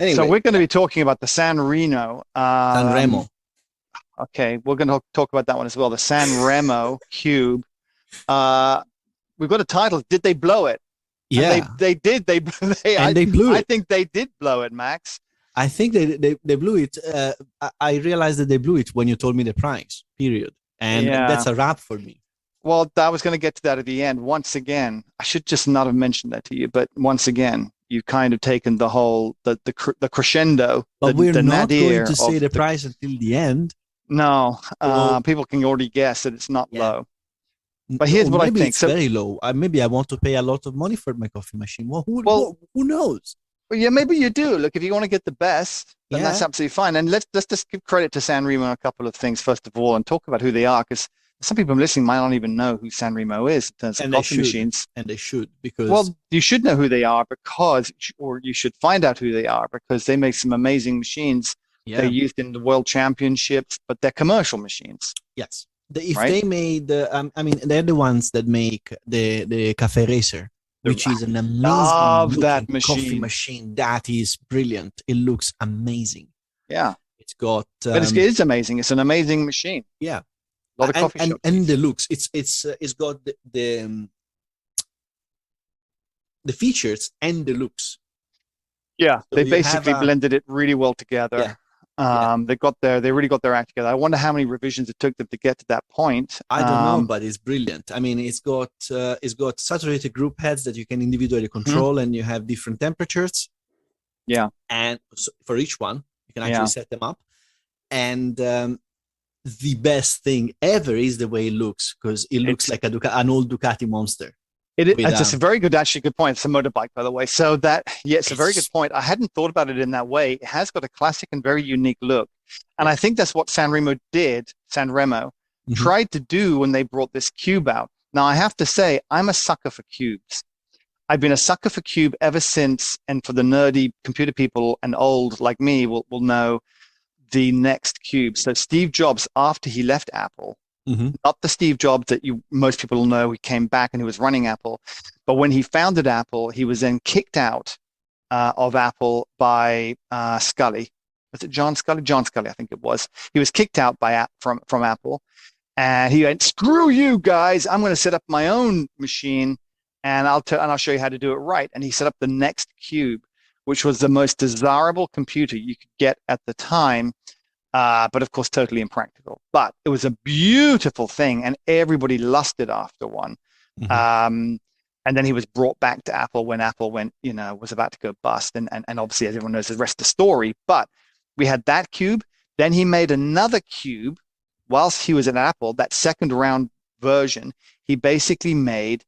So Anyway, we're going to be talking about the Sanremo. Sanremo. Okay, we're going to talk about that one as well. The Sanremo Cube. Uh, we've got a title. Did they blow it? And Yeah, they did. and they blew I it. think they did blow it, Max. I think they blew it. I realized that they blew it when you told me the price, period. And Yeah. that's a wrap for me. Well, I was going to get to that at the end. Once again, I should just not have mentioned that to you, but once again, you've kind of taken the whole the crescendo, But we're the not going nadir to say of the price until the end. no. So, People can already guess that it's not yeah. low. But here's Or what I maybe think. it's So, very low. Maybe I want to pay a lot of money for my coffee machine. Well, well, who knows? yeah, maybe you do. Look, if you want to get the best, then that's Yeah. absolutely fine. And let's just give credit to Sanremo on a couple of things first of all, and talk about who they are, because some people listening might not even know who Sanremo is in terms of And they coffee should. machines. And they should, because Well, you should know who they are or you should find out who they are because they make some amazing machines. They're yeah. used in the world championships, but they're commercial machines, Yes. If right? they made, I mean, they're the ones that make the Cafe Racer, which is an amazing Love that looking coffee machine. machine. That is brilliant. It looks amazing. Yeah, It's got, but it is amazing. It's an amazing machine. yeah, A lot of coffee shops. and the looks. It's got the features and the looks. Yeah, So they you have basically blended it really well together. Yeah. Yeah. They really got their act together. I wonder how many revisions it took them to get to that point. I don't know, but it's brilliant. I mean, it's got saturated group heads that you can individually control, and you have different temperatures. Yeah, And so for each one, you can actually set them up. And the best thing ever is the way it looks, because it looks like an old Ducati Monster. It's just a very good, actually good point. It's a motorbike, by the way. So it's a very good point. I hadn't thought about it in that way. It has got a classic and very unique look. And I think that's what Sanremo tried to do when they brought this cube out. Now, I have to say, I'm a sucker for cubes. I've been a sucker for cube ever since, and for the nerdy computer people and old like me will know the next cube. So Steve Jobs, after he left Apple, not the Steve Jobs that most people know, he came back and he was running Apple, but when he founded Apple, he was then kicked out of Apple by Scully. Was it John Scully? John Scully, I think it was. He was kicked out from Apple, and he went, "Screw you guys! I'm going to set up my own machine, and I'll show you how to do it right." And he set up the Next Cube, which was the most desirable computer you could get at the time. But of course, totally impractical. But it was a beautiful thing, and everybody lusted after one. And then he was brought back to Apple when Apple was about to go bust. And obviously, everyone knows the rest of the story. But we had that cube. Then he made another cube whilst he was at Apple, that second round version. He basically made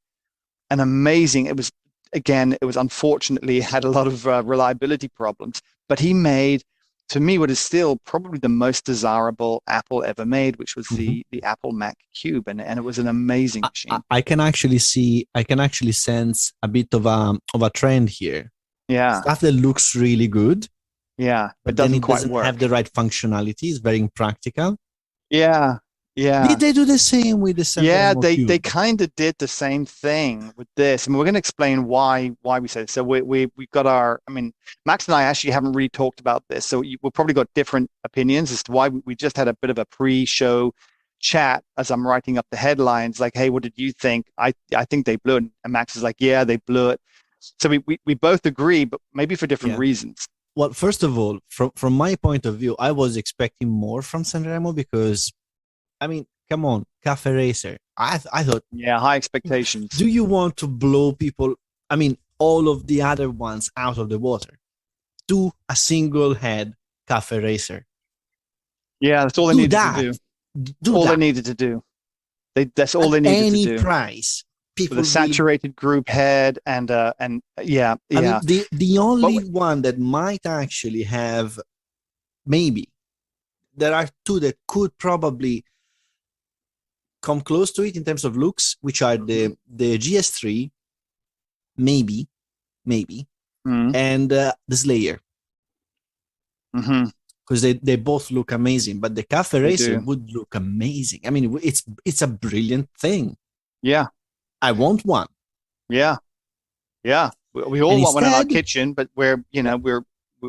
an amazing, it was unfortunately had a lot of reliability problems, but he made, to me, what is still probably the most desirable Apple ever made, which was the Apple Mac Cube, and it was an amazing machine. I can actually sense a bit of a trend here. Yeah, Stuff that looks really good. Yeah, but then it doesn't have the right functionality. It's very impractical. Yeah, yeah. Did they do the same with the Sanremo Yeah, Cube? they kind of did the same thing with this, and we're going to explain why we said it. So we got Max and I actually haven't really talked about this, so we've probably got different opinions as to why. We just had a bit of a pre-show chat as I'm writing up the headlines, like, hey, what did you think? I think they blew it, and Max is like, yeah, they blew it. So we both agree, but maybe for different reasons. Well, first of all, from my point of view, I was expecting more from Sanremo because, I mean, come on, Cafe Racer. I thought, high expectations. Do you want to blow people? I mean, all of the other ones out of the water. Do a single head Cafe Racer. Yeah, that's all they needed to do. All they needed to do. That's all they needed to do. Any price. With a saturated group head and yeah. I mean, the only one that might actually have, maybe, there are two that could probably come close to it in terms of looks, which are the GS3, maybe, and the Slayer. Because they both look amazing, but the Cafe Racer would look amazing. I mean, it's a brilliant thing. Yeah. I want one. Yeah. We all want one in our kitchen, but we're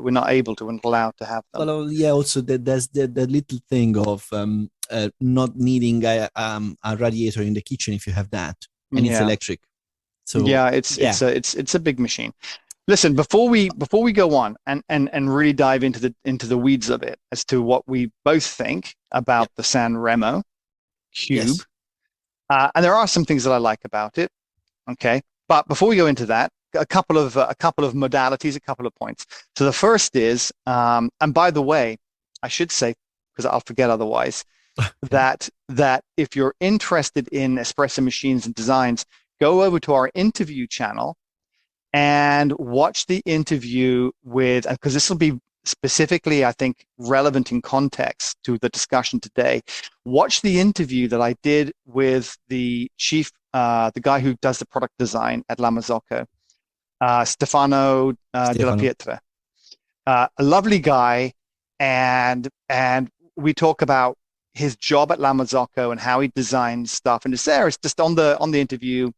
we're not able to, we're not allowed to have them. Well, yeah. Also, there's the little thing of not needing a radiator in the kitchen if you have that, and it's electric. So yeah, it's a big machine. Listen, before we go on and really dive into the weeds of it as to what we both think about the Sanremo Cube, yes. And there are some things that I like about it. Okay, but before we go into that, a couple of modalities, a couple of points. So the first is, and by the way, I should say, because I'll forget otherwise, that if you're interested in espresso machines and designs, go over to our interview channel and watch the interview with, because this will be specifically, I think, relevant in context to the discussion today. Watch the interview that I did with the chief, the guy who does the product design at La Marzocco, Stefano Della Pietra. A lovely guy, and we talk about his job at La Marzocco and how he designs stuff. And it's there. It's just on the interview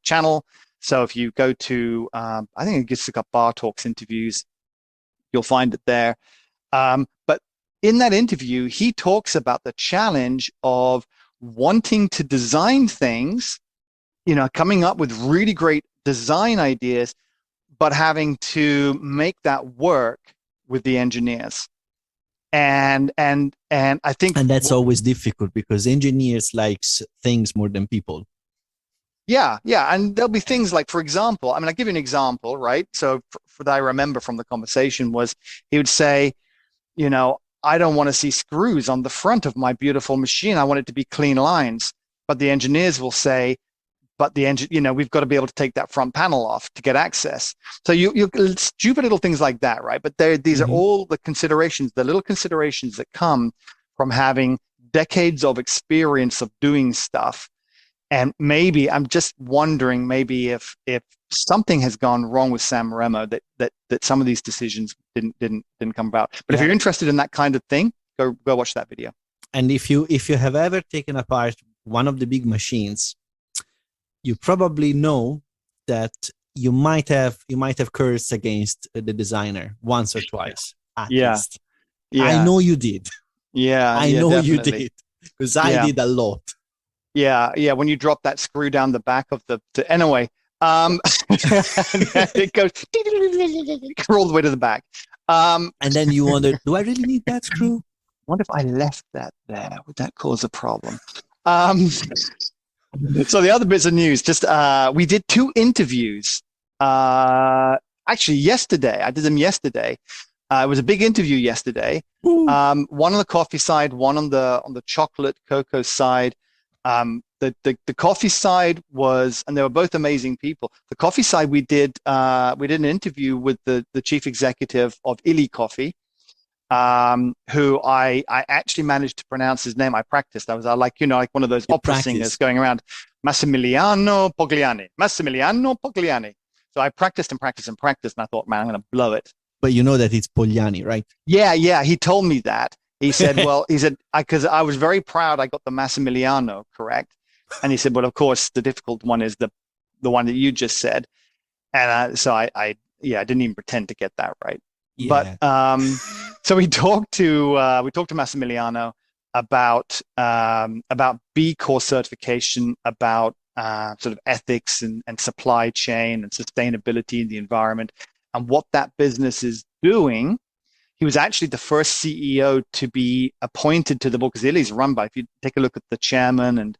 channel. So if you go to, I think you just look up Bar Talks interviews, you'll find it there. But in that interview, he talks about the challenge of wanting to design things, coming up with really great design ideas, but having to make that work with the engineers. And I think, and that's always difficult because engineers like things more than people. Yeah. And there'll be things like, for example, I'll give you an example, right? So for that I remember from the conversation was he would say, I don't want to see screws on the front of my beautiful machine. I want it to be clean lines. But the engineers will say, but we've got to be able to take that front panel off to get access. So you stupid little things like that, right? But these are all the considerations, the little considerations that come from having decades of experience of doing stuff. And maybe I'm just wondering, maybe if something has gone wrong with Sanremo that some of these decisions didn't come about. But if you're interested in that kind of thing, go watch that video. And if you have ever taken apart one of the big machines, you probably know that you might have cursed against the designer once or twice. At least. Yeah, I know you did. Yeah, I know definitely. you did because I did a lot. Yeah. When you drop that screw down the back of anyway, it goes all the way to the back. And then you wonder, do I really need that screw? What if I left that there? Would that cause a problem? So the other bits of news, just we did 2 interviews. Actually, yesterday. I did them yesterday. It was a big interview yesterday. One on the coffee side, one on the chocolate cocoa side. The coffee side was, and they were both amazing people. The coffee side, we did an interview with the chief executive of Illy Coffee, who I actually managed to pronounce his name. I practiced. I was like one of those opera singers going around, Massimiliano Pogliani. So I practiced and practiced and practiced, and I thought, man, I'm going to blow it. But you know that it's Pogliani, right? Yeah. He told me that. He said, because I was very proud I got the Massimiliano correct. And he said, well, of course, the difficult one is the one that you just said. And so I didn't even pretend to get that right. Yeah. But so we talked to Massimiliano about B Corp certification, about sort of ethics and supply chain and sustainability in the environment, and what that business is doing. He was actually the first CEO to be appointed to the board, because Illy's run by, if you take a look at the chairman, and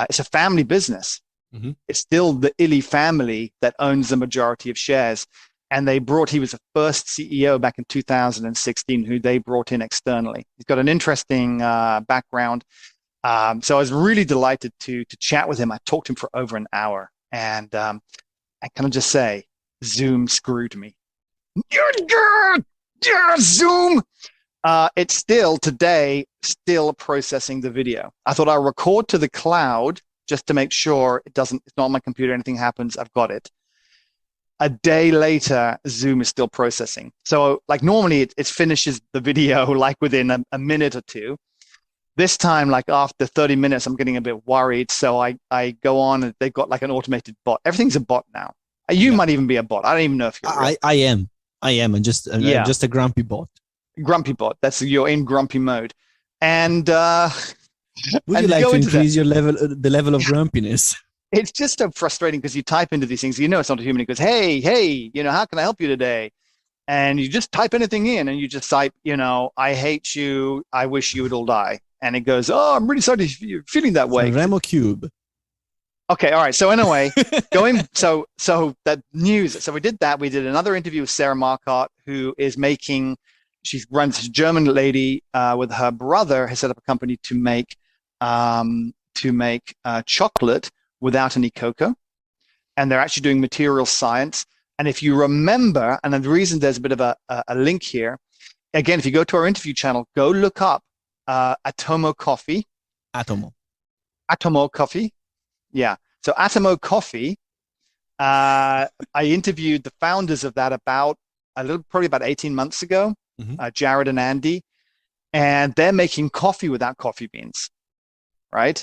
it's a family business. Mm-hmm. It's still the Illy family that owns the majority of shares. And he was the first CEO back in 2016 who they brought in externally. He's got an interesting background. So I was really delighted to chat with him. I talked to him for over an hour. And I can just say, Zoom screwed me. Zoom! It's still processing the video. I thought I'll record to the cloud just to make sure it's not on my computer, anything happens, I've got it. A day later, Zoom is still processing. So like normally it finishes the video like within a minute or two. This time, like after 30 minutes, I'm getting a bit worried. So I go on, and they've got like an automated bot. Everything's a bot now. You might even be a bot. I don't even know if you're I am. I am, and just a grumpy bot. Grumpy bot. You're in grumpy mode, and would you like to increase your level, the level of grumpiness? It's just so frustrating because you type into these things, it's not a human. It goes, hey, how can I help you today? And you just type anything in, and you just type, I hate you. I wish you would all die. And it goes, oh, I'm really sorry you're feeling that way. Sanremo Cube. Okay, all right. So anyway, so that news. So we did that. We did another interview with Sarah Marquardt, who is she runs a German lady with her brother, has set up a company to make chocolate without any cocoa. And they're actually doing material science. And if you remember, and the reason there's a bit of a link here, again, if you go to our interview channel, go look up Atomo Coffee. Atomo Coffee. Yeah. So Atomo Coffee, I interviewed the founders of that probably about 18 months ago, Jared and Andy, and they're making coffee without coffee beans, right?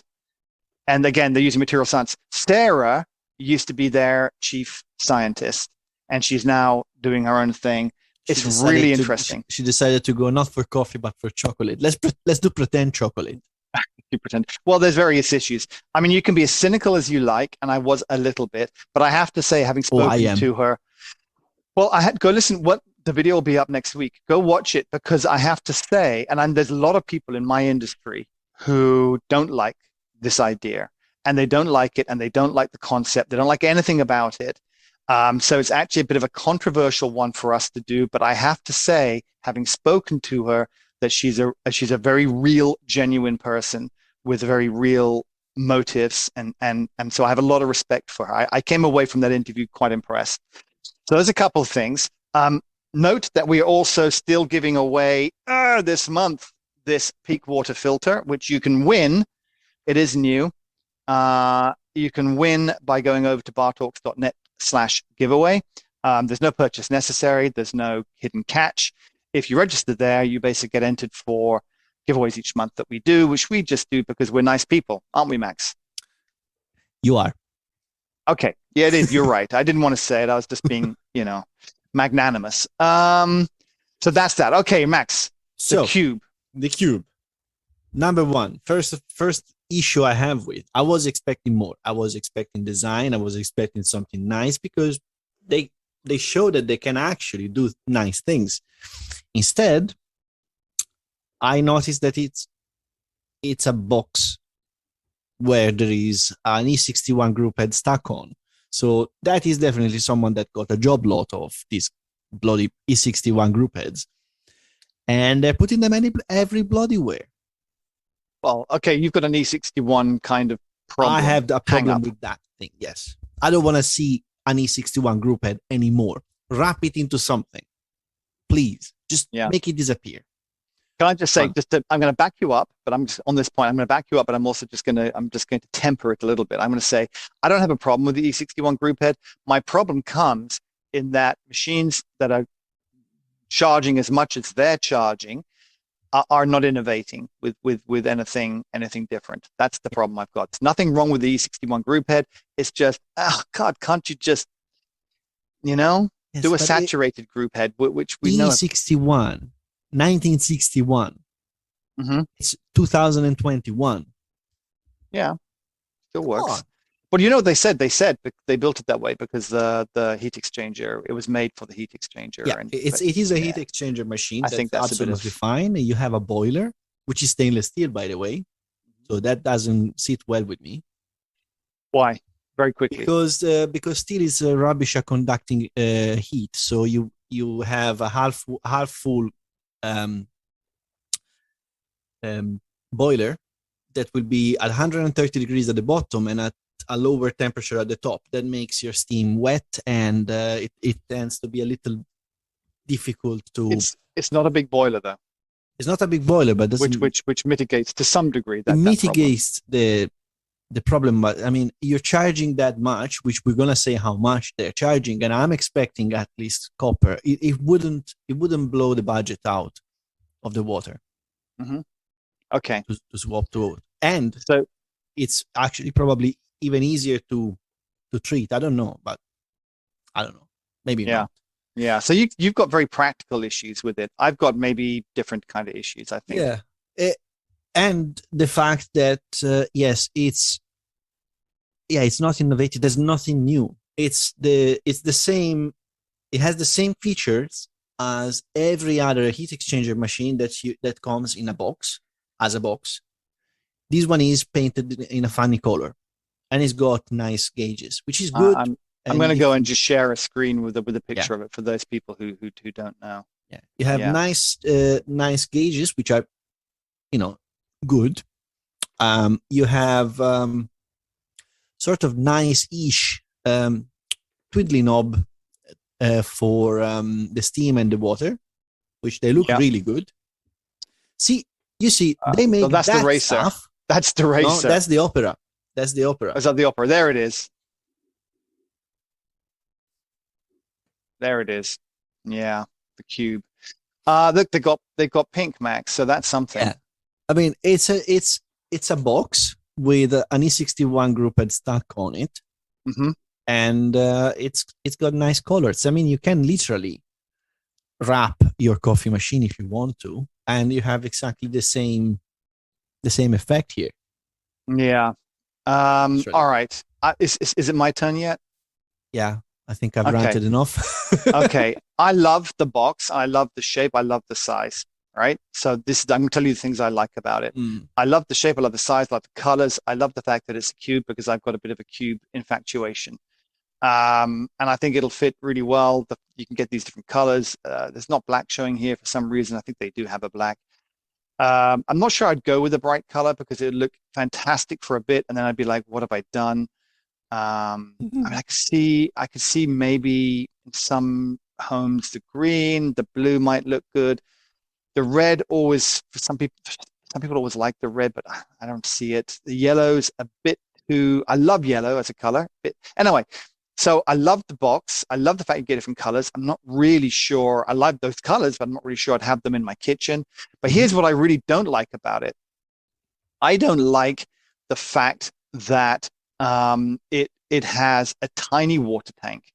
And again, they're using material science. Sarah used to be their chief scientist, and she's now doing her own thing. It's really interesting. She decided to go not for coffee, but for chocolate. Let's do pretend chocolate. You pretend. Well, there's various issues. I mean, you can be as cynical as you like, and I was a little bit, but I have to say, having spoken to her, well, I had to go listen. The video will be up next week. Go watch it, because I have to say, and there's a lot of people in my industry who don't like this idea, and they don't like it, and they don't like the concept. They don't like anything about it. So it's actually a bit of a controversial one for us to do. But I have to say, having spoken to her, that she's a very real, genuine person with very real motives, and so I have a lot of respect for her. I came away from that interview quite impressed. So there's a couple of things. Note that we are also still giving away this month this peak water filter, which you can win. It is new. You can win by going over to bartalks.net/giveaway. There's no purchase necessary. There's no hidden catch. If you register there, you basically get entered for giveaways each month that we do, which we just do because we're nice people, aren't we, Max? You are. Okay. Yeah, it is. You're right. I didn't want to say it. I was just being, magnanimous. So that's that. Okay, Max. The Cube. The Cube. Number one. First issue I have with. I was expecting more. I was expecting design. I was expecting something nice, because they show that they can actually do nice things. Instead, I noticed that it's a box where there is an E61 group head stuck on. So that is definitely someone that got a job lot of these bloody E61 group heads, and they're putting them every bloody where. Well, okay, you've got an E61 kind of problem. I have a problem with that thing. Yes, I don't want to see an E61 group head anymore. Wrap it into something, please. Just make it disappear. Can I just say, I'm going to back you up, but I'm just on this point. I'm going to back you up, but I'm also just going to temper it a little bit. I'm going to say I don't have a problem with the E61 group head. My problem comes in that machines that are charging as much as they're charging are not innovating with anything different. That's the problem I've got. There's nothing wrong with the E61 group head. It's just, oh God, can't you just, do a saturated group head, which we know. E61. 1961. It's 2021. Yeah, still works. But you know what they said? They said they built it that way because the heat exchanger, it was made for the heat exchanger. Yeah, it is a heat exchanger machine. I think that's absolutely fine. You have a boiler, which is stainless steel, by the way. So that doesn't sit well with me. Why? Very quickly. Because steel is rubbish at conducting heat. So you have a half full boiler that will be at 130 degrees at the bottom and at a lower temperature at the top. That makes your steam wet, and it tends to be a little difficult to. It's not a big boiler though. It's not a big boiler, but which mitigates to some degree that. It mitigates the problem, but I mean, you're charging that much, which we're gonna say how much they're charging, and I'm expecting at least copper. It wouldn't blow the budget out of the water. Mm-hmm. Okay. To swap to, and so it's actually probably even easier to treat. I don't know, but I don't know. Maybe not. Yeah. So you've got very practical issues with it. I've got maybe different kind of issues, I think. Yeah. And the fact that yes, it's not innovative. There's nothing new. It's the same. It has the same features as every other heat exchanger machine that comes in a box as a box. This one is painted in a funny color, and it's got nice gauges, which is good. I'm going to go and just share a screen with a picture of it for those people who don't know. Yeah, you have nice gauges, which are, good. You have sort of nice-ish twiddly knob for the steam and the water, which they look really good. You see, they make that's that the racer. Stuff. That's the racer. No, that's the Opera. That's the Opera. Is that the Opera? There it is. There it is. Yeah, the Cube. Look, they got pink, Max. So that's something. Yeah. I mean, it's a box with an E61 group headstock on it, and it's got nice colors. I mean, you can literally wrap your coffee machine if you want to, and you have exactly the same effect here. Yeah. All right. Is it my turn yet? Yeah, I think I've ranted enough. Okay. I love the box. I love the shape. I love the size. Right. So I'm going to tell you the things I like about it. I love the shape. I love the size. I love the colors. I love the fact that it's a cube because I've got a bit of a cube infatuation. And I think it'll fit really well. You can get these different colors. There's not black showing here for some reason. I think they do have a black. I'm not sure I'd go with a bright color because it would look fantastic for a bit, and then I'd be like, "What have I done?" I mean, I could see maybe in some homes the green, the blue might look good. The red always, for some people always like the red, but I don't see it. The yellow's a bit too. I love yellow as a color. Anyway, so I love the box. I love the fact you get different colors. I'm not really sure. I like those colors, but I'm not really sure I'd have them in my kitchen. But here's what I really don't like about it. I don't like the fact that it has a tiny water tank.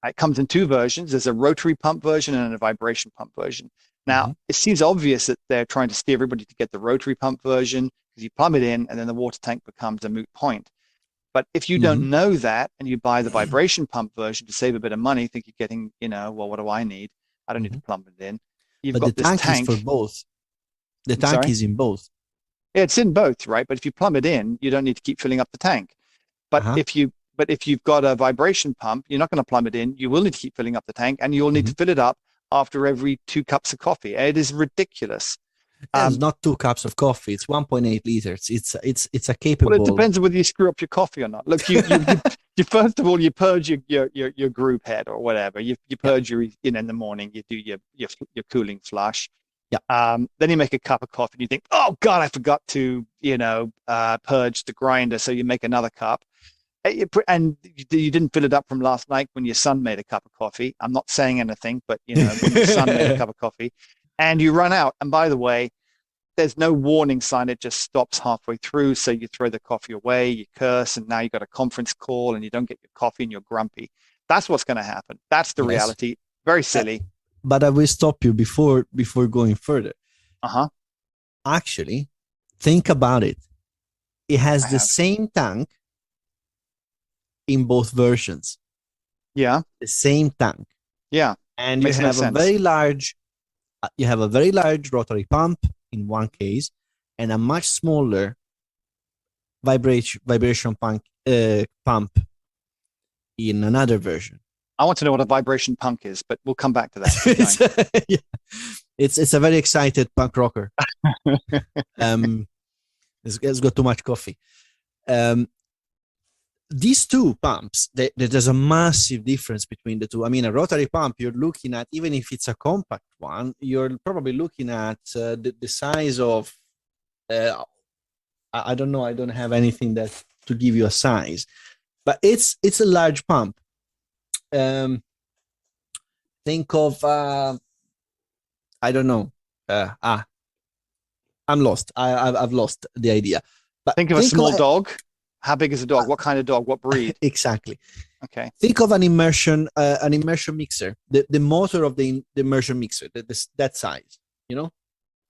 It comes in two versions. There's a rotary pump version and a vibration pump version. Now, it seems obvious that they're trying to steer everybody to get the rotary pump version because you plumb it in and then the water tank becomes a moot point. But if you don't know that and you buy the vibration pump version to save a bit of money, think you're getting, well, what do I need? I don't need to plumb it in. You've got this tank is for both. The tank is in both. Yeah, it's in both, right? But if you plumb it in, you don't need to keep filling up the tank. But if you've got a vibration pump, you're not going to plumb it in. You will need to keep filling up the tank, and you'll need to fill it up after every 2 cups of coffee. It is ridiculous. It's not 2 cups of coffee. It's 1.8 liters. It's a capable. Well, it depends on whether you screw up your coffee or not. Look, you first of all you purge your group head or whatever. You purge your in the morning. You do your cooling flush. Yeah. Then you make a cup of coffee and you think, oh God, I forgot to purge the grinder. So you make another cup. And you didn't fill it up from last night when your son made a cup of coffee. I'm not saying anything, but when your son made a cup of coffee, and you run out. And by the way, there's no warning sign. It just stops halfway through. So you throw the coffee away, you curse, and now you got a conference call and you don't get your coffee and you're grumpy. That's what's going to happen. That's the reality. Very silly. But I will stop you before going further. Actually, think about it. It has the same tank in both versions. Yeah. The same tank. Yeah. And you have a very large rotary pump in one case and a much smaller vibration pump in another version. I want to know what a vibration punk is, but we'll come back to that. It's a very excited punk rocker. It's got too much coffee. These two pumps, there's a massive difference between the two. I mean, a rotary pump, you're looking at, even if it's a compact one, you're probably looking at the size of, I don't know, I don't have anything that to give you a size, but it's a large pump. Think of, I don't know, I'm lost. I've lost the idea. But think of a small dog. How big is a dog? What kind of dog? What breed? Exactly. Okay. Think of an immersion mixer, the motor of the immersion mixer, that size, you know?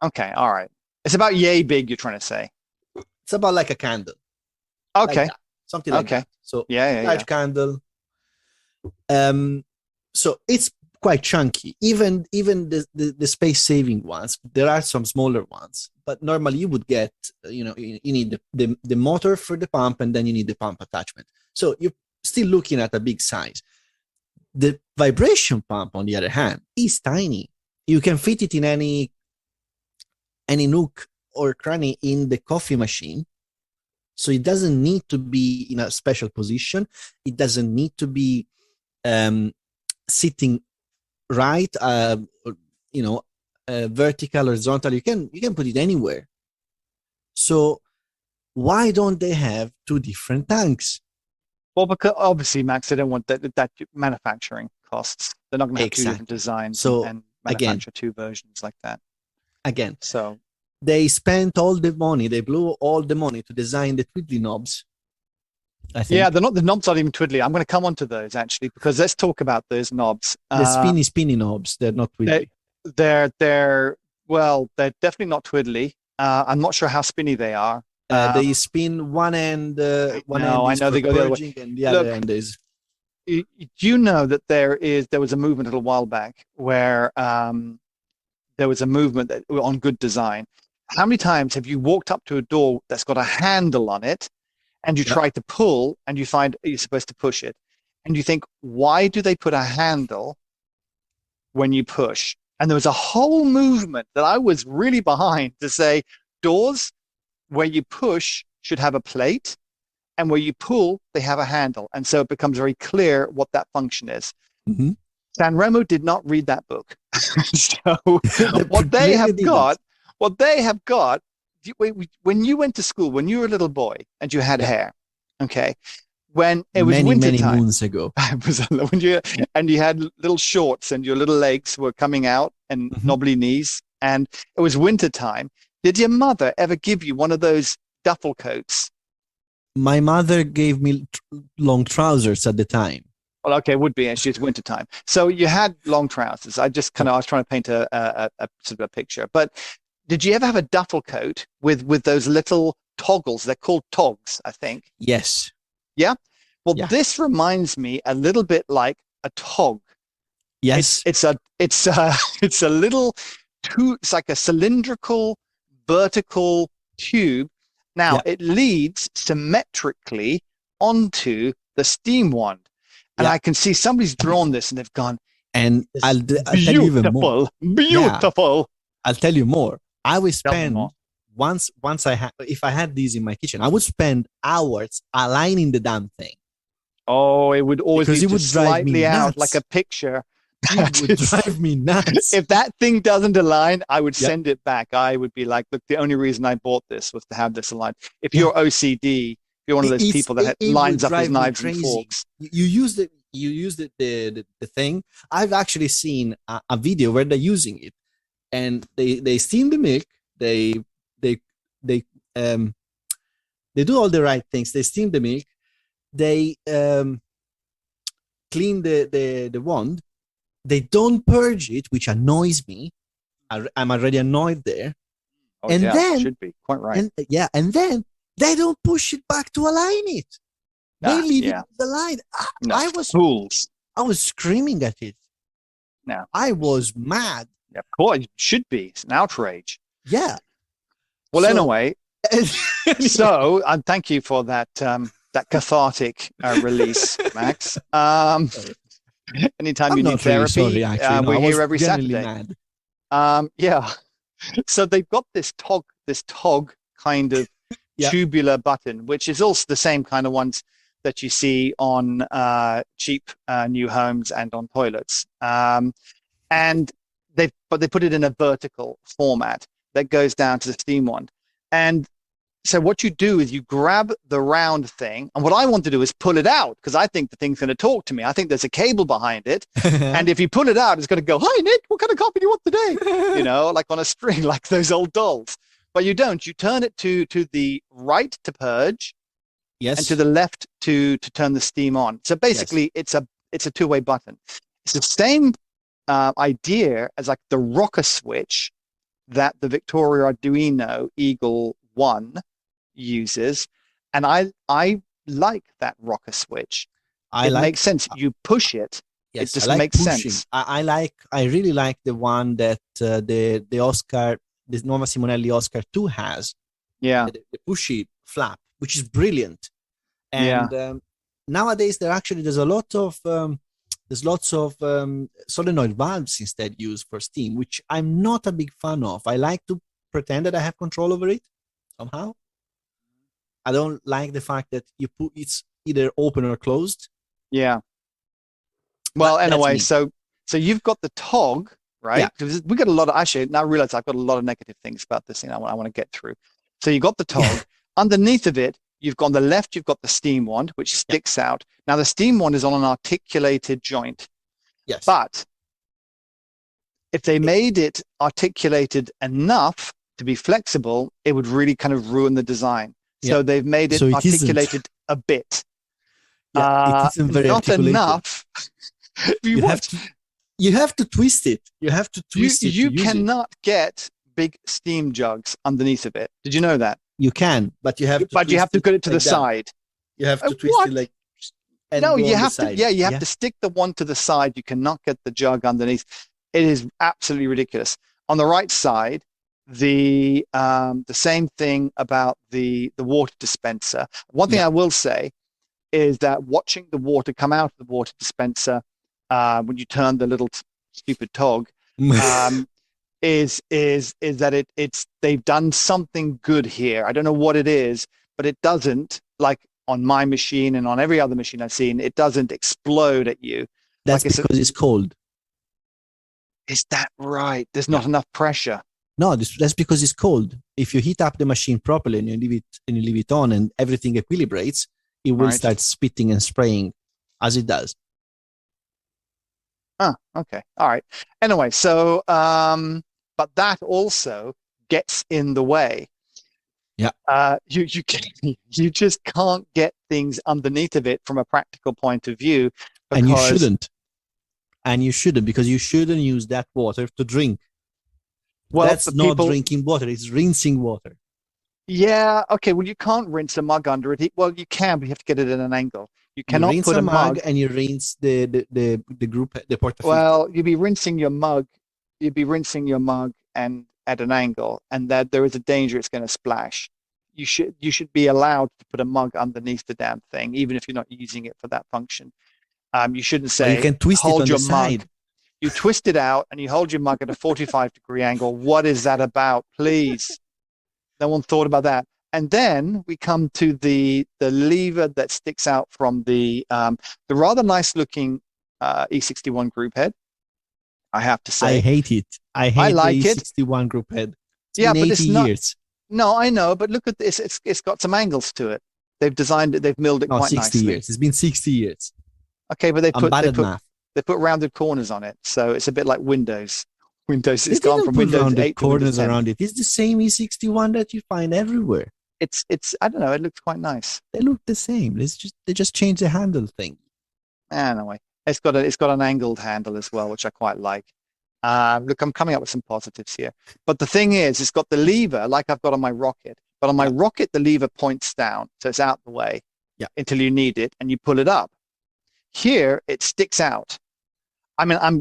Okay. All right. It's about yay big, you're trying to say. It's about like a candle. Okay. Like that, something like that. So large candle. So it's quite chunky. Even the space saving ones. There are some smaller ones, but normally you would get, you need the motor for the pump, and then you need the pump attachment. So you're still looking at a big size. The vibration pump, on the other hand, is tiny. You can fit it in any nook or cranny in the coffee machine. So it doesn't need to be in a special position. It doesn't need to be sitting right, vertical, horizontal. You can put it anywhere. So why don't they have two different tanks? Well, because obviously, Max, they don't want that manufacturing costs. They're not going to have two different designs and manufacture two versions like that. Again, so they spent all the money. They blew all the money to design the twiddly knobs. I think. Yeah, the knobs aren't even twiddly. I'm going to come on to those actually, because let's talk about those knobs. The spinny knobs. They're not twiddly. They're definitely not twiddly. I'm not sure how spinny they are. They spin one end. One end I know they go the other way, and the other end is. Do you know that there was a movement a little while back where there was a movement on good design? How many times have you walked up to a door that's got a handle on it, and you try to pull, and you find you're supposed to push it, and you think, why do they put a handle when you push? And there was a whole movement that I was really behind to say doors where you push should have a plate, and where you pull, they have a handle. And so it becomes very clear what that function is. Mm-hmm. Sanremo did not read that book. So what they have got, when you went to school, when you were a little boy and you had hair, okay, when it was winter time, many moons ago, and you had little shorts and your little legs were coming out and knobbly knees, and it was winter time, did your mother ever give you one of those duffel coats? My mother gave me long trousers at the time. Well, okay, it would be, and it's winter time. So you had long trousers. I was trying to paint a sort of a picture. But did you ever have a duffel coat with those little toggles? They're called togs, I think. Yes. Yeah? Well, this reminds me a little bit like a tog. Yes. It's a little it's like a cylindrical vertical tube. Now it leads symmetrically onto the steam wand. And I can see somebody's drawn this and they've gone, and I'll tell you even more. Beautiful. Yeah. I'll tell you more. I would spend if I had these in my kitchen, I would spend hours aligning the damn thing. Oh, it would always be just slightly out, nuts. like a picture. It would drive me nuts. If that thing doesn't align, I would send it back. I would be like, look, the only reason I bought this was to have this aligned. If you're OCD, you're one of those people that lines up his knives and forks. You use the thing. I've actually seen a video where they're using it, and they steam the milk. They do all the right things. They steam the milk. They clean the wand. They don't purge it, which annoys me. I'm already annoyed there. Oh, and then should be quite right. And then they don't push it back to align it. They leave it the line. I was fools. I was screaming at it. No, I was mad. Yeah, of course, it should be. It's an outrage. Yeah. Well, anyway, so thank you for that that cathartic release, Max. Anytime you need therapy, we're here every Saturday. Yeah. So they've got this tog kind of tubular button, which is also the same kind of ones that you see on cheap new homes and on toilets. And they put it in a vertical format that goes down to the steam wand. And so what you do is you grab the round thing, and what I want to do is pull it out, because I think the thing's going to talk to me. I think there's a cable behind it, and if you pull it out, it's going to go, "Hi, Nick, what kind of coffee do you want today?" You know, like on a string, like those old dolls. But you don't. You turn it to the right to purge, Yes. and to the left to turn the steam on. So basically, Yes. it's a two-way button. It's the same idea as like the rocker switch that the Victoria Arduino Eagle One uses, and I like that rocker switch. I It like. makes sense. You push it, it Yes, I just like makes pushing. sense. I really like the one that the Oscar, the Nova Simonelli Oscar 2 has, Yeah, the pushy flap, which is brilliant. yeah. And nowadays there's lots of solenoid valves instead used for steam, which I'm not a big fan of. I like to pretend that I have control over it somehow. I don't like the fact that it's either open or closed. Yeah. But Well, that's anyway, me. so you've got the tog, Yeah, right? Because we got a lot of actually now I realize I've got a lot of negative things about this thing I want to get through. So you got the yeah, tog. Underneath of it, you've got on the left, you've got the steam wand, which yeah. sticks out. Now the steam wand is on an articulated joint, Yes. but if they made it articulated enough to be flexible, it would really kind of ruin the design. Yeah. So they've made it So it isn't. articulated a bit. Yeah, it isn't very Not articulated. enough. You have to you have to twist it. You have to twist it. You to use it. cannot get big steam jugs underneath of it. Did you know that? You can, but you have to. But you have to put it to the that. side. You have to twist What? it like. And No, go you on the have to. side. Yeah, you have to stick the one to the side. You cannot get the jug underneath. It is absolutely ridiculous. On the right side, the same thing about the water dispenser. One thing I will say is that watching the water come out of the water dispenser when you turn the little stupid tog is that it's they've done something good here. I don't know what it is, but it doesn't, like on my machine and on every other machine I've seen, it doesn't explode at you. That's like because it's cold. Is that right? There's not enough pressure. No, that's because it's cold. If you heat up the machine properly and you leave it on and everything equilibrates, it will start spitting and spraying as it does. Oh, okay. All right. Anyway, so but that also gets in the way. Yeah. You just can't get things underneath of it from a practical point of view. And you shouldn't. And you shouldn't, because you shouldn't use that water to drink. Well, that's not drinking water, it's rinsing water. Yeah, okay. Well, you can't rinse a mug under it. Well, you can, but you have to get it at an angle. You cannot rinse put a mug and you rinse the group, the portafilter. Well, you'd be rinsing your mug. You'd be rinsing your mug and at an angle, and that there is a danger it's going to splash. You should be allowed to put a mug underneath the damn thing, even if you're not using it for that function. You shouldn't say, well, you can twist hold it on your the mug. side. You twist it out and you hold your mug at a 45-degree angle. What is that about? Please. No one thought about that. And then we come to the lever that sticks out from the rather nice looking E61 group head. I have to say, I hate it. I like the E61 group head. It's been 80 it's not. Years. No, I know, but look at this. It's got some angles to it. They've designed it. They've milled it quite 60 nicely. years. It's been 60 years. Okay, but they put rounded corners on it, so it's a bit like Windows. Windows has gone from Windows 8 to Windows 10. Around it. It's the same E61 that you find everywhere. It's I don't know. It looks quite nice. They look the same. They just changed the handle thing. Anyway, it's got an angled handle as well, which I quite like. Look, I'm coming up with some positives here. But the thing is, it's got the lever like I've got on my Rocket. But on my Rocket, the lever points down, so it's out the way until you need it, and you pull it up. Here, it sticks out. I mean, I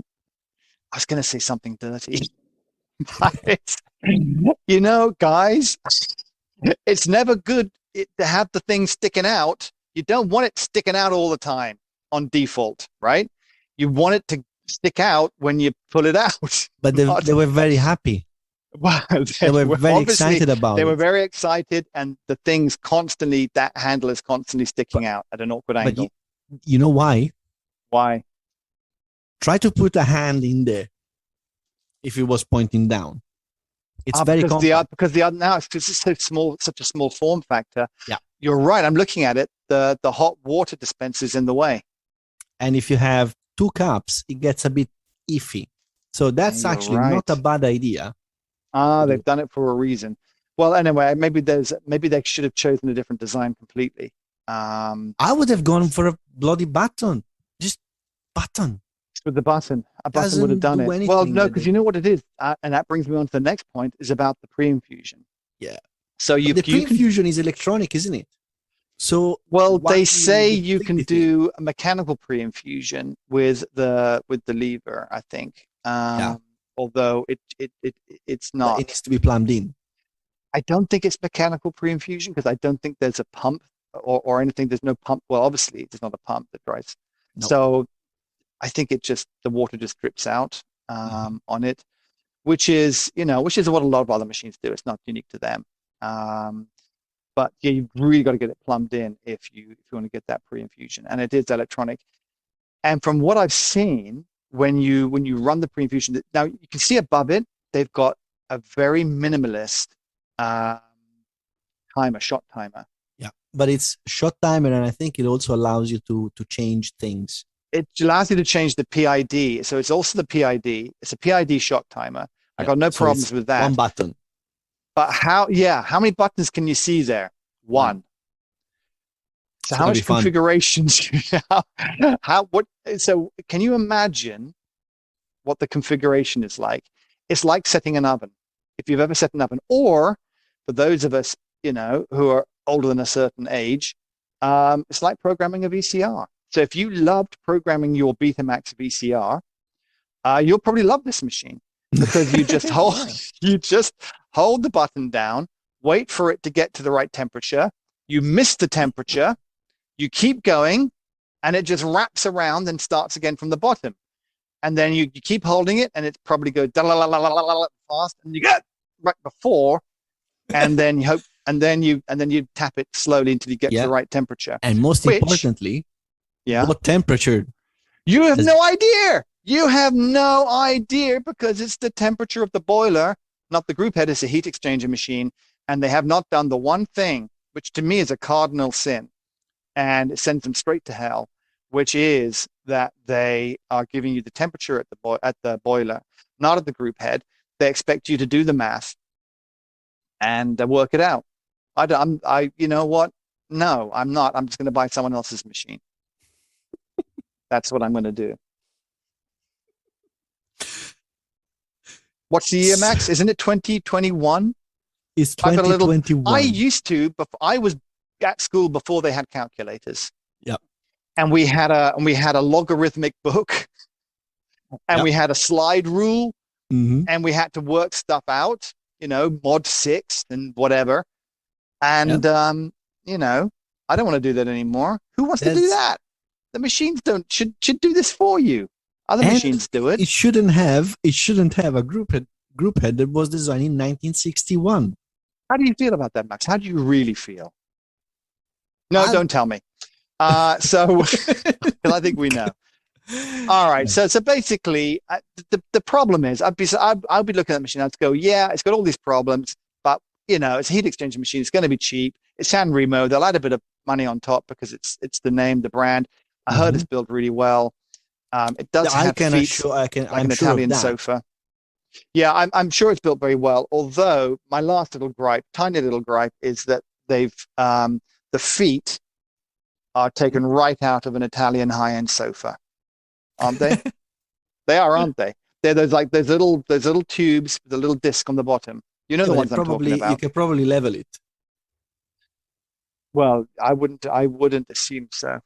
was going to say something dirty. You know, guys, it's never good to have the thing sticking out. You don't want it sticking out all the time on default, right? You want it to stick out when you pull it out. But they were very happy. Well, they were very excited about it. They were very excited, and the thing's constantly, that handle is constantly sticking out at an awkward angle. You know why? Why? Try to put a hand in there if it was pointing down. It's very compact. Because now it's so small, such a small form factor. Yeah, you're right. I'm looking at it. The hot water dispenser is in the way. And if you have two cups, it gets a bit iffy. So that's actually not a bad idea. They've done it for a reason. Well, anyway, maybe they should have chosen a different design completely. I would have gone for a bloody button. Just button. With the button, a button would have done it. Well, no, because you know what it is, and that brings me on to the next point, is about the pre-infusion. Yeah. So the pre-infusion is electronic, isn't it? So well, they say you can do a mechanical pre-infusion with the lever, I think. Although it's not. But it needs to be plumbed in. I don't think it's mechanical pre-infusion because I don't think there's a pump or anything. There's no pump. Well, obviously, there's not a pump that drives. Nope. So I think the water just drips out on it, which is what a lot of other machines do. It's not unique to them. But yeah, you've really got to get it plumbed in if you want to get that pre-infusion, and it is electronic. And from what I've seen, when you run the pre-infusion, now you can see above it, they've got a very minimalist shot timer. Yeah, but it's shot timer, and I think it also allows you to change things. It allows you to change the PID. So it's also the PID. It's a PID shot timer. I got no problems with that. One button. But how many buttons can you see there? One. So how much configurations? So can you imagine what the configuration is like? It's like setting an oven. If you've ever set an oven, or for those of us, who are older than a certain age, it's like programming a VCR. So if you loved programming your Betamax VCR, you'll probably love this machine because you just hold the button down, wait for it to get to the right temperature. You miss the temperature, you keep going, and it just wraps around and starts again from the bottom. And then you keep holding it, and it probably goes fast, and you get right before, and then you hope, and then you tap it slowly until you get to the right temperature. And most importantly, what temperature? You have no idea. You have no idea because it's the temperature of the boiler, not the group head. It's a heat exchanger machine, and they have not done the one thing, which to me is a cardinal sin, and it sends them straight to hell, which is that they are giving you the temperature at the boiler, not at the group head. They expect you to do the math and work it out. You know what? No, I'm not. I'm just going to buy someone else's machine. That's what I'm going to do. What's the year, Max? Isn't it 2021? It's 2021. I used to, before I was at school before they had calculators. Yep. And we had a logarithmic book, and we had a slide rule, and we had to work stuff out, mod 6 and whatever. And I don't want to do that anymore. Who wants to do that? The machines should do this for you. Other machines do it. It shouldn't have a group head that was designed in 1961. How do you feel about that, Max? How do you really feel? No, don't tell me. So I think we know. All right. So basically, the problem is, I'll be looking at the machine. I'd go, yeah, it's got all these problems, but it's a heat exchanger machine. It's going to be cheap. It's Sanremo. They'll add a bit of money on top because it's the name, the brand. I heard it's built really well. It does have feet like an Italian sofa. Yeah, I'm sure it's built very well. Although my last tiny little gripe, is that they've the feet are taken right out of an Italian high-end sofa, aren't they? They are, aren't they? They're those little tubes with a little disc on the bottom. The ones I'm talking about. You can probably level it. Well, I wouldn't assume so.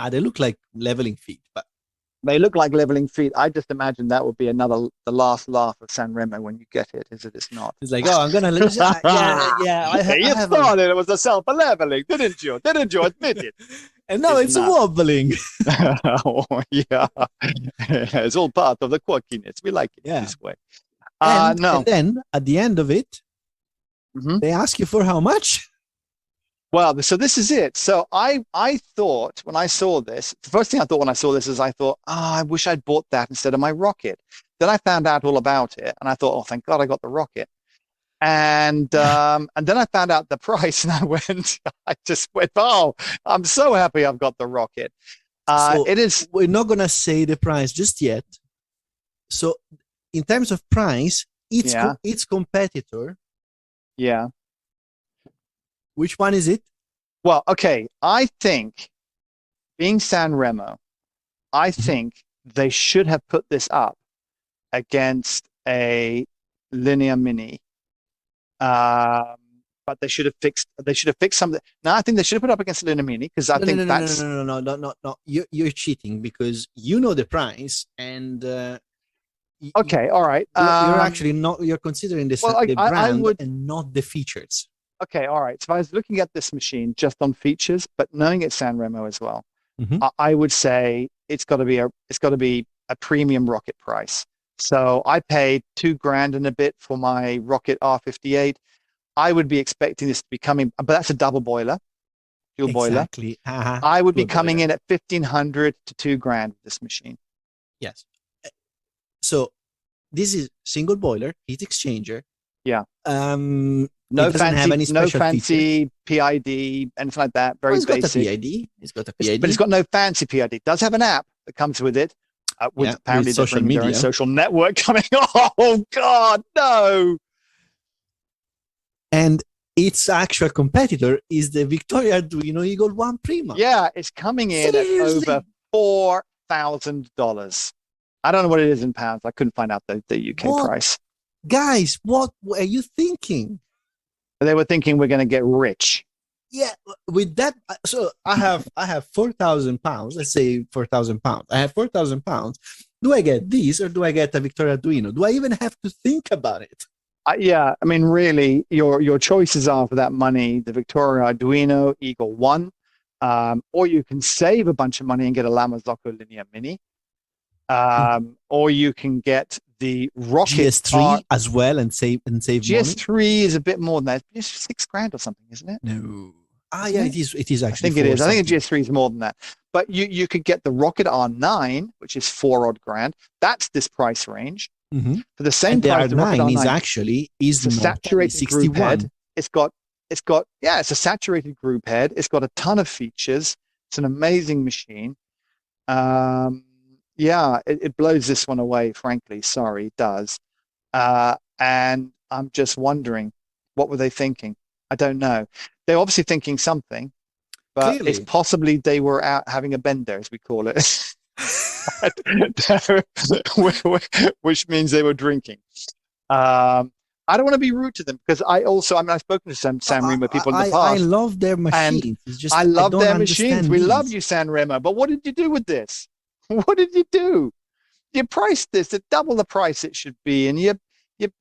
They look like leveling feet, but they look like leveling feet. I just imagine that would be the last laugh of Sanremo when you get it. It's not. It's like, I'm gonna lose. Yeah. You thought it was a self-leveling, didn't you? Didn't you admit it? And now it's wobbling. Oh yeah, it's all part of the quirkiness. We like it this way. And then at the end of it, they ask you for how much. Well, so this is it. So I thought when I saw this, the first thing I thought when I saw this is I thought, I wish I'd bought that instead of my rocket. Then I found out all about it, and I thought, oh, thank God I got the rocket. And then I found out the price, and I just went, oh, I'm so happy I've got the rocket. So it is. We're not gonna say the price just yet. So in terms of price, its competitor. Yeah. Which one is it? Well, okay. I think being Sanremo, I think they should have put this up against a linear mini. Um, but they should have fixed something. No, I think they should have put it up against a linear mini because I No, no, think no, no, no, that's no, no, no, no, no. You're cheating because you know the price, and okay. All right. you're actually not. You're considering Well, the I brand would. and not the features. Okay, all right. So I was looking at this machine just on features, but knowing it's Sanremo as well, Mm-hmm. I would say it's got to be a premium rocket price. So I paid 2 grand and a bit for my Rocket R58. I would be expecting this to be coming, but that's a double boiler, dual boiler. Exactly. I would be Dual coming boiler. in at 1,500 to 2 grand with this machine. Yes. So this is single boiler heat exchanger. Yeah. No it doesn't have any no special fancy PID, anything like that. Very it's basic. got a PID. It's got a PID. But it's got no fancy PID. It does have an app that comes with it. With apparently with social their own media. social network coming. Oh God, no! And its actual competitor is the Victoria Arduino Eagle One Prima. Yeah, it's coming in Seriously? at over $4,000. I don't know what it is in pounds. I couldn't find out the UK What? price. Guys, what are you thinking? They were thinking we're going to get rich. Yeah, with that, so I have £4,000. Let's say £4,000. I have £4,000. Do I get this or do I get a Victoria Arduino? Do I even have to think about it? Yeah, I mean, really, your choices are for that money: the Victoria Arduino Eagle One, or you can save a bunch of money and get a Lamazocco Linear Mini, or you can get the Rocket GS3 as well and save GS3 money. is a bit more than that. It's 6 grand or something, isn't it? No. Yeah, it is. It is actually. I think it is. I think a GS3 is more than that. But you could get the Rocket R9, which is 4 odd grand. That's this price range. Mm-hmm. For the same and price, the R9 is actually it's a saturated group head. It's got it's a saturated group head. It's got a ton of features. It's an amazing machine. Yeah, it blows this one away, frankly. Sorry, it does. And I'm just wondering, what were they thinking? I don't know. They're obviously thinking something, but Clearly. it's possibly they were out having a bender, as we call it, which means they were drinking. I don't want to be rude to them because I've spoken to some Sanremo people in the past. I love their machines. It's just, I love their machines. We love you, Sanremo. But what did you do with this? What did you do? You priced this at double the price it should be, and you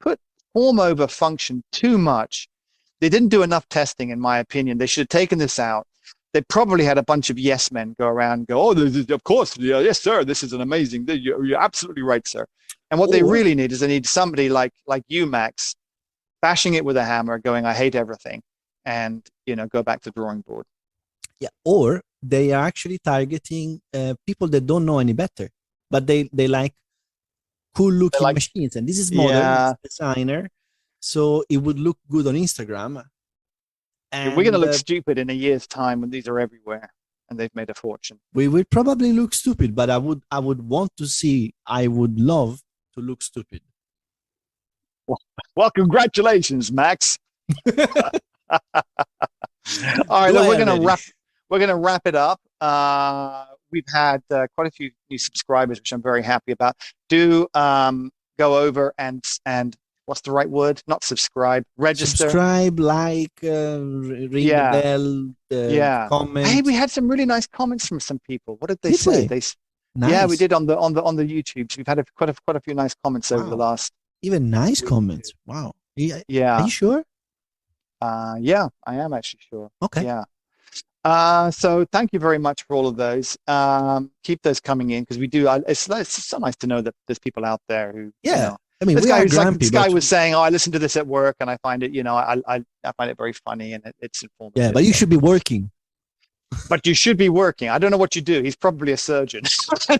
put form over function too much. They didn't do enough testing, in my opinion. They should have taken this out. They probably had a bunch of yes men go around and go, oh, of course, yes, sir, this is an amazing, you're absolutely right, sir. And what they really need is they need somebody like you, Max, bashing it with a hammer, going, I hate everything, and, go back to the drawing board. Yeah, or they are actually targeting people that don't know any better, but they like cool-looking machines. And this is modern, designer, so it would look good on Instagram. And we're going to look stupid in a year's time when these are everywhere and they've made a fortune. We will probably look stupid, but I would want to see. I would love to look stupid. Well, congratulations, Max. All right, we're going to wrap it up. We've had quite a few new subscribers, which I'm very happy about. Do go over and what's the right word? Not subscribe, register. Subscribe, like, ring the bell, comment. Hey, we had some really nice comments from some people. What did they say? Nice. Yeah, we did on the YouTubes. We've had quite a few nice comments over the last. Even nice comments. Wow. Yeah. Are you sure? Yeah, I am actually sure. Okay. Yeah. So thank you very much for all of those. Keep those coming in because we do. It's so nice to know that there's people out there who. Yeah. I mean, this guy was saying, "Oh, I listen to this at work, and I find it, I find it very funny, and it's informative." Yeah, but you should be working. But you should be working. I don't know what you do. He's probably a surgeon.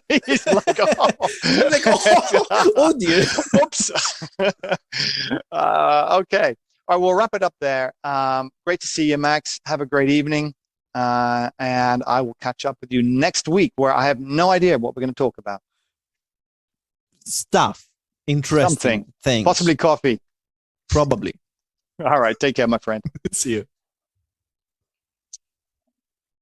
He's like, oh dear. Oops. Okay. All right, we'll wrap it up there. Great to see you, Max. Have a great evening. And I will catch up with you next week where I have no idea what we're going to talk about. Stuff. Interesting. Something. Things. Possibly coffee. Probably. All right. Take care, my friend. See you.